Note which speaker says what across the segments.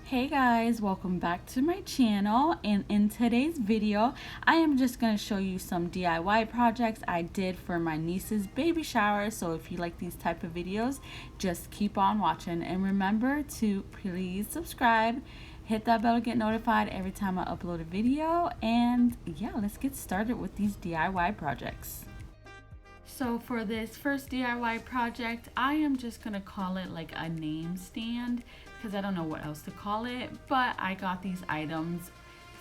Speaker 1: Hey guys, welcome back to my channel, and in today's video I am just going to show you some DIY projects I did for my niece's baby shower. So if you like these type of videos, just keep on watching, and remember to please subscribe, hit that bell to get notified every time I upload a video. And yeah, let's get started with these DIY projects. So for this first DIY project, I am just gonna call it like a name stand because I don't know what else to call it, but I got these items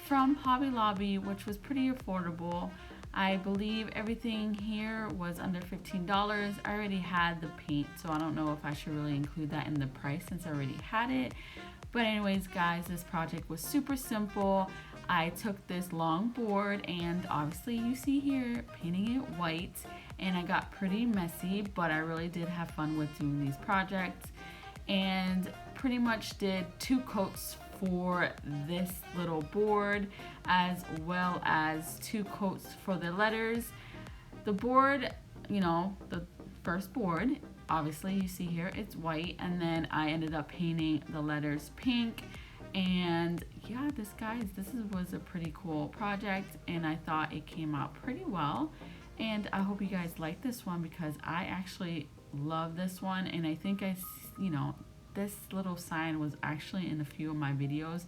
Speaker 1: from Hobby Lobby, which was pretty affordable. I believe everything here was under $15. I already had the paint, so I don't know if I should really include that in the price since I already had it. But anyways, guys, this project was super simple. I took this long board, and obviously you see here painting it white, and I got pretty messy, but I really did have fun with doing these projects, and pretty much did 2 coats for this little board as well as 2 coats for the letters. The board, the first board, obviously you see here it's white, and then I ended up painting the letters pink. And yeah, this was a pretty cool project, and I thought it came out pretty well. And I hope you guys like this one because I actually love this one, and I think this little sign was actually in a few of my videos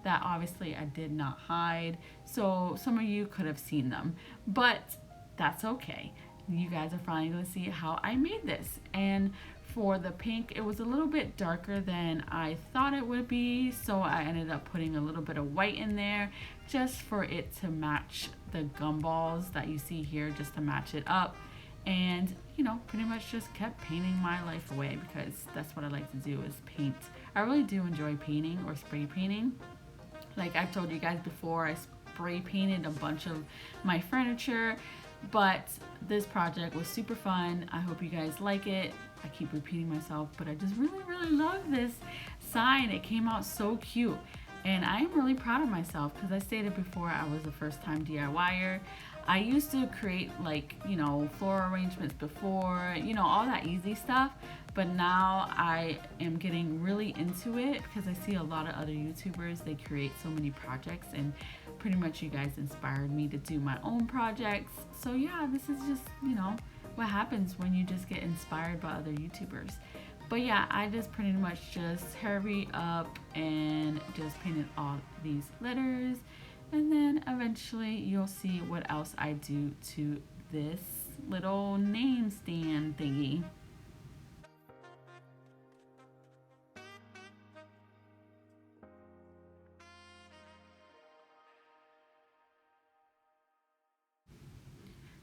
Speaker 1: that obviously I did not hide, so some of you could have seen them, but that's okay. You guys are finally going to see how I made this. And for the pink, it was a little bit darker than I thought it would be, so I ended up putting a little bit of white in there just for it to match the gumballs that you see here, just to match it up. And pretty much just kept painting my life away because that's what I like to do, is paint. I really do enjoy painting or spray painting. Like I've told you guys before, I spray painted a bunch of my furniture, but this project was super fun. I hope you guys like it. I keep repeating myself, but I just really love this sign. It came out so cute, and I am really proud of myself because I stated before I was a first time DIYer. I used to create floral arrangements before, all that easy stuff, but now I am getting really into it because I see a lot of other YouTubers, they create so many projects, and pretty much you guys inspired me to do my own projects. So yeah, this is just, what happens when you just get inspired by other YouTubers. But yeah, I just pretty much just hurry up and just painted all these letters, and then eventually you'll see what else I do to this little name stand thingy.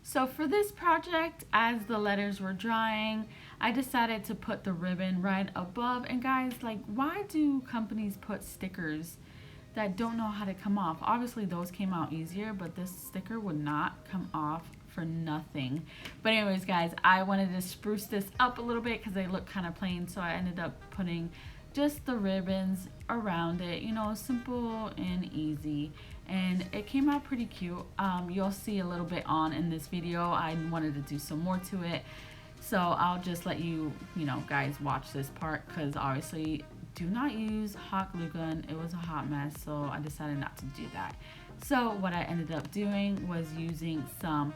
Speaker 1: So for this project, as the letters were drying, I decided to put the ribbon right above. And guys, like, why do companies put stickers that don't know how to come off? Obviously those came out easier, but this sticker would not come off for nothing. But anyways, guys, I wanted to spruce this up a little bit because they look kind of plain, so I ended up putting just the ribbons around it, simple and easy, and it came out pretty cute. You'll see a little bit on in this video. I wanted to do some more to it, so I'll just let you guys watch this part, because obviously do not use hot glue gun. It was a hot mess, so I decided not to do that. So what I ended up doing was using some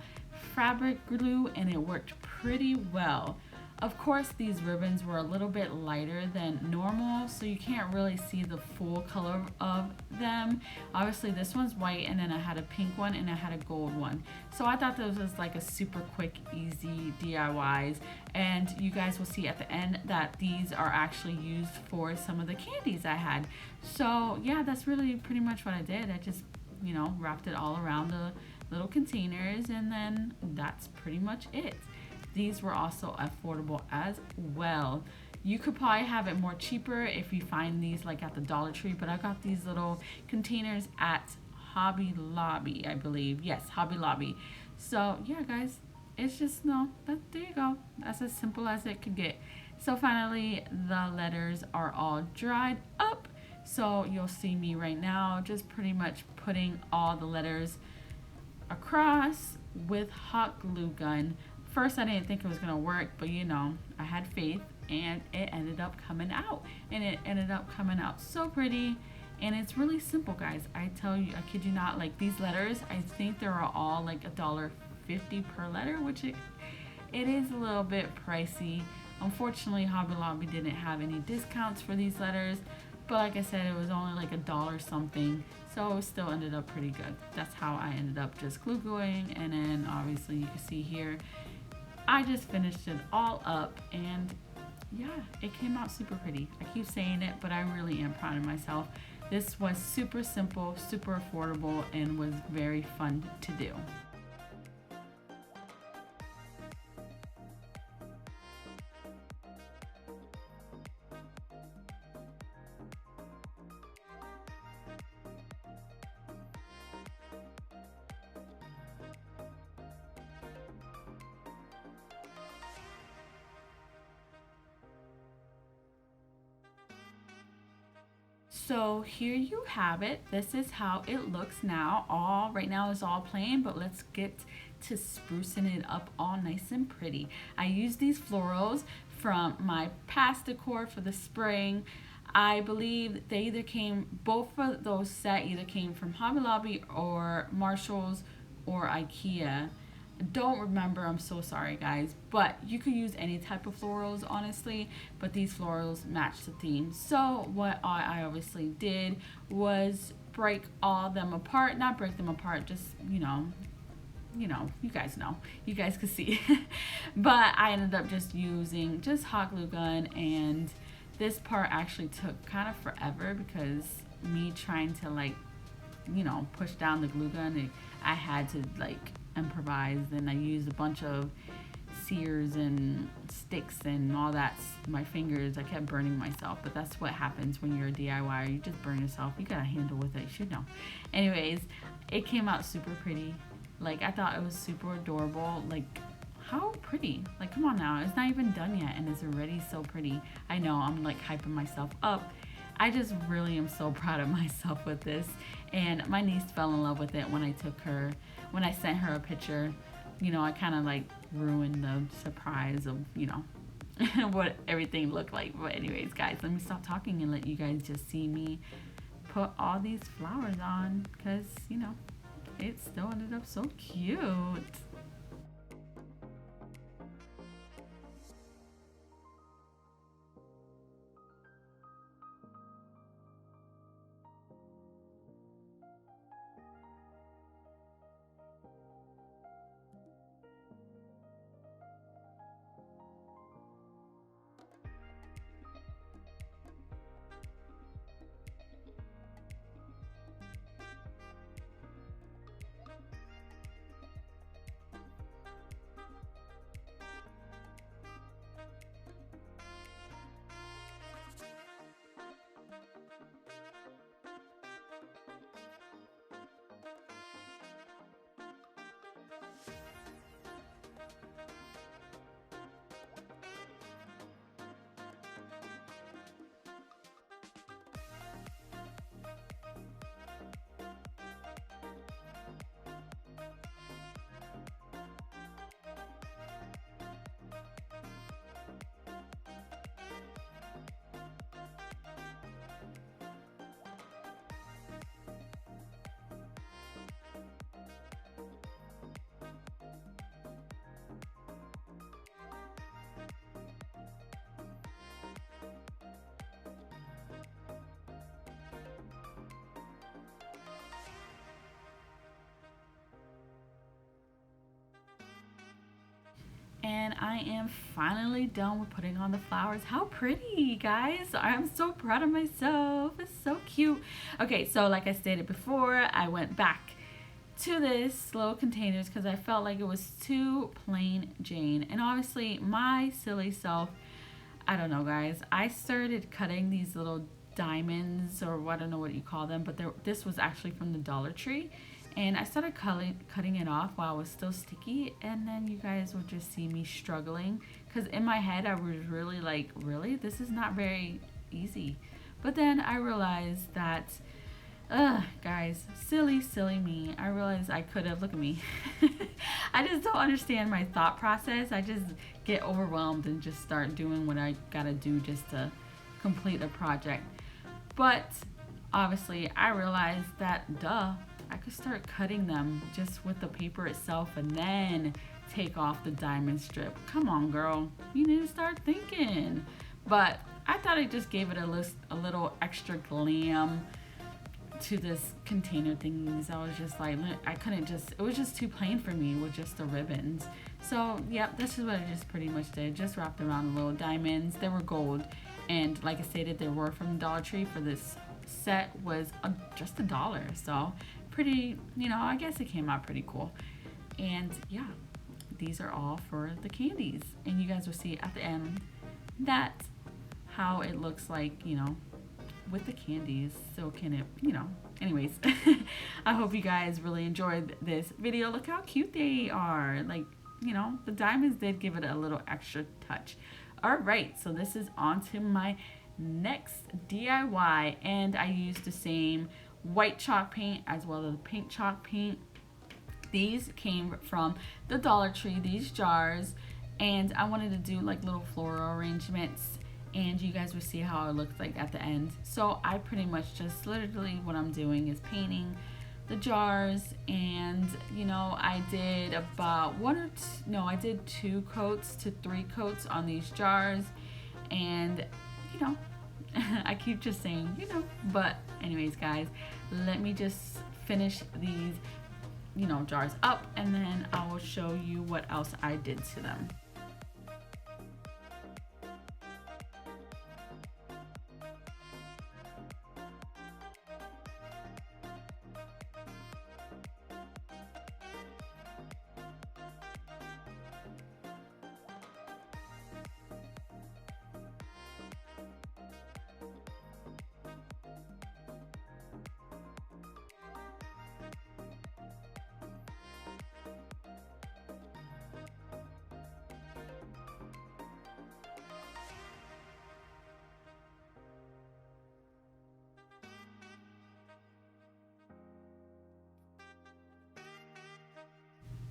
Speaker 1: fabric glue, and it worked pretty well. Of course, these ribbons were a little bit lighter than normal, so you can't really see the full color of them. Obviously, this one's white, and then I had a pink one, and I had a gold one. So I thought this was like a super quick, easy DIYs. And you guys will see at the end that these are actually used for some of the candies I had. So yeah, that's really pretty much what I did. I just, wrapped it all around the little containers, and then that's pretty much it. These were also affordable as well. You could probably have it more cheaper if you find these like at the Dollar Tree, but I got these little containers at Hobby Lobby, I believe. Yes, Hobby Lobby. So yeah, guys, it's just, there you go. That's as simple as it could get. So finally, the letters are all dried up. So you'll see me right now just pretty much putting all the letters across with hot glue gun. First, I didn't think it was gonna work, but I had faith, and it ended up coming out. And it ended up coming out so pretty. And it's really simple, guys. I tell you, I kid you not, like these letters, I think they're all like $1.50 per letter, which it is a little bit pricey. Unfortunately, Hobby Lobby didn't have any discounts for these letters, but like I said, it was only like $1 something, so it still ended up pretty good. That's how I ended up just glue gluing, and then obviously you can see here, I just finished it all up, and yeah, it came out super pretty. I keep saying it, but I really am proud of myself. This was super simple, super affordable, and was very fun to do. So here you have it. This is how it looks now. All right now is all plain, but let's get to sprucing it up all nice and pretty. I use these florals from my past decor for the spring. I believe they either came, both of those set either came from Hobby Lobby or Marshalls or IKEA. Don't remember, I'm so sorry guys, but you could use any type of florals honestly, but these florals match the theme. So what I obviously did was break all them apart, not break them apart, just you guys know, you guys can see. But I ended up just using just hot glue gun, and this part actually took kind of forever because me trying to like push down the glue gun, I had to like improvise, and I used a bunch of sears and sticks and all that. My fingers, I kept burning myself, but that's what happens when you're a DIYer. You just burn yourself. You gotta handle with it. You should know. Anyways, it came out super pretty. Like I thought it was super adorable. Like how pretty. Like come on now. It's not even done yet and it's already so pretty. I know I'm like hyping myself up. I just really am so proud of myself with this. And my niece fell in love with it when I sent her a picture. I kind of like ruined the surprise of, what everything looked like. But anyways, guys, let me stop talking and let you guys just see me put all these flowers on, because, it still ended up so cute. And I am finally done with putting on the flowers. How pretty, guys. I'm so proud of myself. It's so cute. Okay, so like I stated before, I went back to this little containers because I felt like it was too plain Jane. And obviously, my silly self, I don't know, guys. I started cutting these little diamonds, or I don't know what you call them, but this was actually from the Dollar Tree. And I started cutting it off while it was still sticky, and then you guys would just see me struggling, because in my head I was really like, really? This is not very easy. But then I realized that Ugh, guys, silly me. I realize I could have, look at me. I just don't understand my thought process. I just get overwhelmed and just start doing what I gotta do just to complete a project. But obviously I realized that, duh, I could start cutting them just with the paper itself and then take off the diamond strip. Come on, girl. You need to start thinking. But I thought I just gave it a little extra glam to this container thingies. I was just like, I couldn't just, it was just too plain for me with just the ribbons. So yep, this is what I just pretty much did. Just wrapped around the little diamonds. They were gold, and like I stated, they were from Dollar Tree. For this set was just $1. So pretty, you know, I guess it came out pretty cool. And yeah, these are all for the candies, and you guys will see at the end that how it looks like, you know, with the candies. So can it, you know, anyways. I hope you guys really enjoyed this video. Look how cute they are. Like, you know, the diamonds did give it a little extra touch. All right, so this is on to my next DIY, and I used the same white chalk paint as well as pink chalk paint. These came from the Dollar Tree, these jars, and I wanted to do like little floral arrangements, and you guys will see how it looks like at the end. So I pretty much just literally what I'm doing is painting the jars, and you know, I did about I did 2 coats to 3 coats on these jars, and you know, I keep just saying, you know, but anyways guys, let me just finish these, you know, jars up, and then I will show you what else I did to them.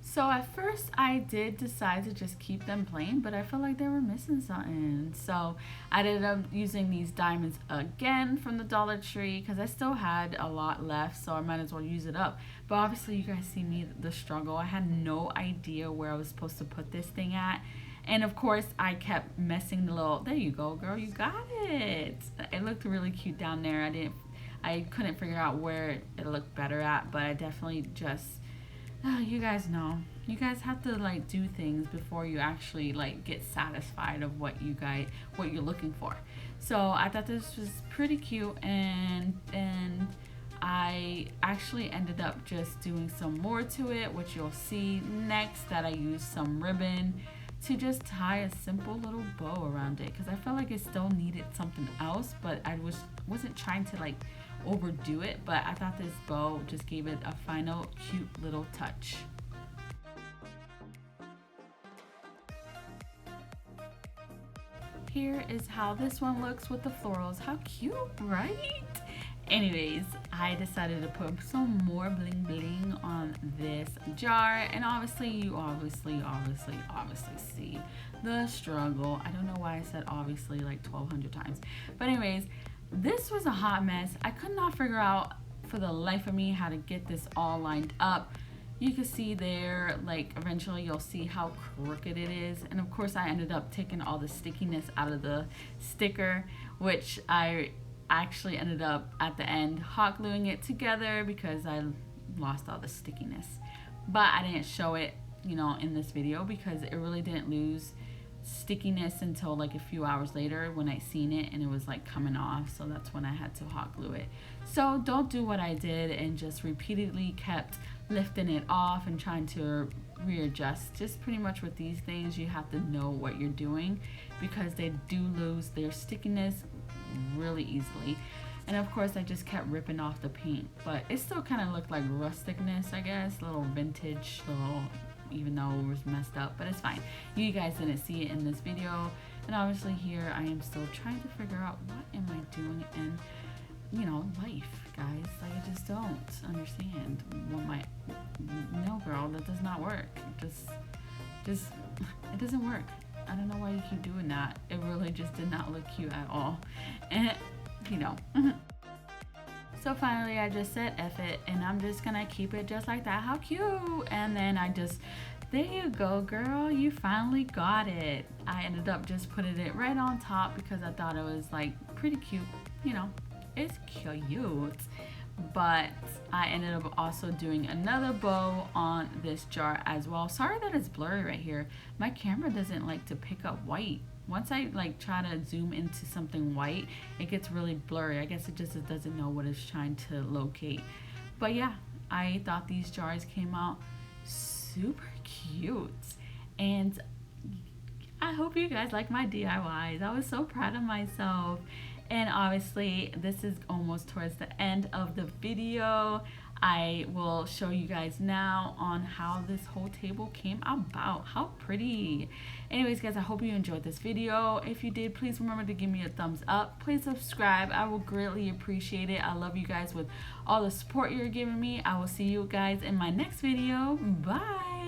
Speaker 1: So at first I did decide to just keep them plain, but I felt like they were missing something. So I ended up using these diamonds again from the Dollar Tree because I still had a lot left, so I might as well use it up. But obviously you guys see me, the struggle. I had no idea where I was supposed to put this thing at. And of course I kept messing the little, there you go girl, you got it. It looked really cute down there. I couldn't figure out where it looked better at, but I definitely just, you guys know, you guys have to like do things before you actually like get satisfied of what you're looking for. So I thought this was pretty cute, and I actually ended up just doing some more to it, which you'll see next, that I used some ribbon to just tie a simple little bow around it because I felt like it still needed something else, but I wasn't trying to like overdo it, but I thought this bow just gave it a final cute little touch. Here is how this one looks with the florals. How cute, right? Anyways, I decided to put some more bling bling on this jar, and obviously you obviously see the struggle. I don't know why I said obviously like 1,200 times, but anyways, this was a hot mess. I could not figure out for the life of me how to get this all lined up. You can see there, like eventually you'll see how crooked it is, and of course I ended up taking all the stickiness out of the sticker, which I actually ended up at the end hot gluing it together because I lost all the stickiness. But I didn't show it, you know, in this video because it really didn't lose stickiness until like a few hours later when I seen it and it was like coming off, so that's when I had to hot glue it. So don't do what I did and just repeatedly kept lifting it off and trying to readjust. Just pretty much with these things you have to know what you're doing because they do lose their stickiness really easily. And of course I just kept ripping off the paint, but it still kind of looked like rusticness, I guess, a little vintage, even though it was messed up, but it's fine. You guys didn't see it in this video, and obviously here I am still trying to figure out what am I doing in, you know, life. guys. Like, I just don't understand. No, girl, that does not work. Just, it doesn't work. I don't know why you keep doing that. It really just did not look cute at all. And, you know. So finally, I just said F it, and I'm just gonna keep it just like that. How cute! And then there you go, girl. You finally got it. I ended up just putting it right on top because I thought it was like pretty cute. You know, it's cute. But I ended up also doing another bow on this jar as well. Sorry that it's blurry right here. My camera doesn't like to pick up white. Once I like try to zoom into something white, it gets really blurry. I guess it doesn't know what it's trying to locate. But yeah, I thought these jars came out super cute. And I hope you guys like my DIYs. I was so proud of myself. And obviously, this is almost towards the end of the video. I will show you guys now on how this whole table came about. How pretty. Anyways, guys, I hope you enjoyed this video. If you did, please remember to give me a thumbs up. Please subscribe. I will greatly appreciate it. I love you guys with all the support you're giving me. I will see you guys in my next video. Bye.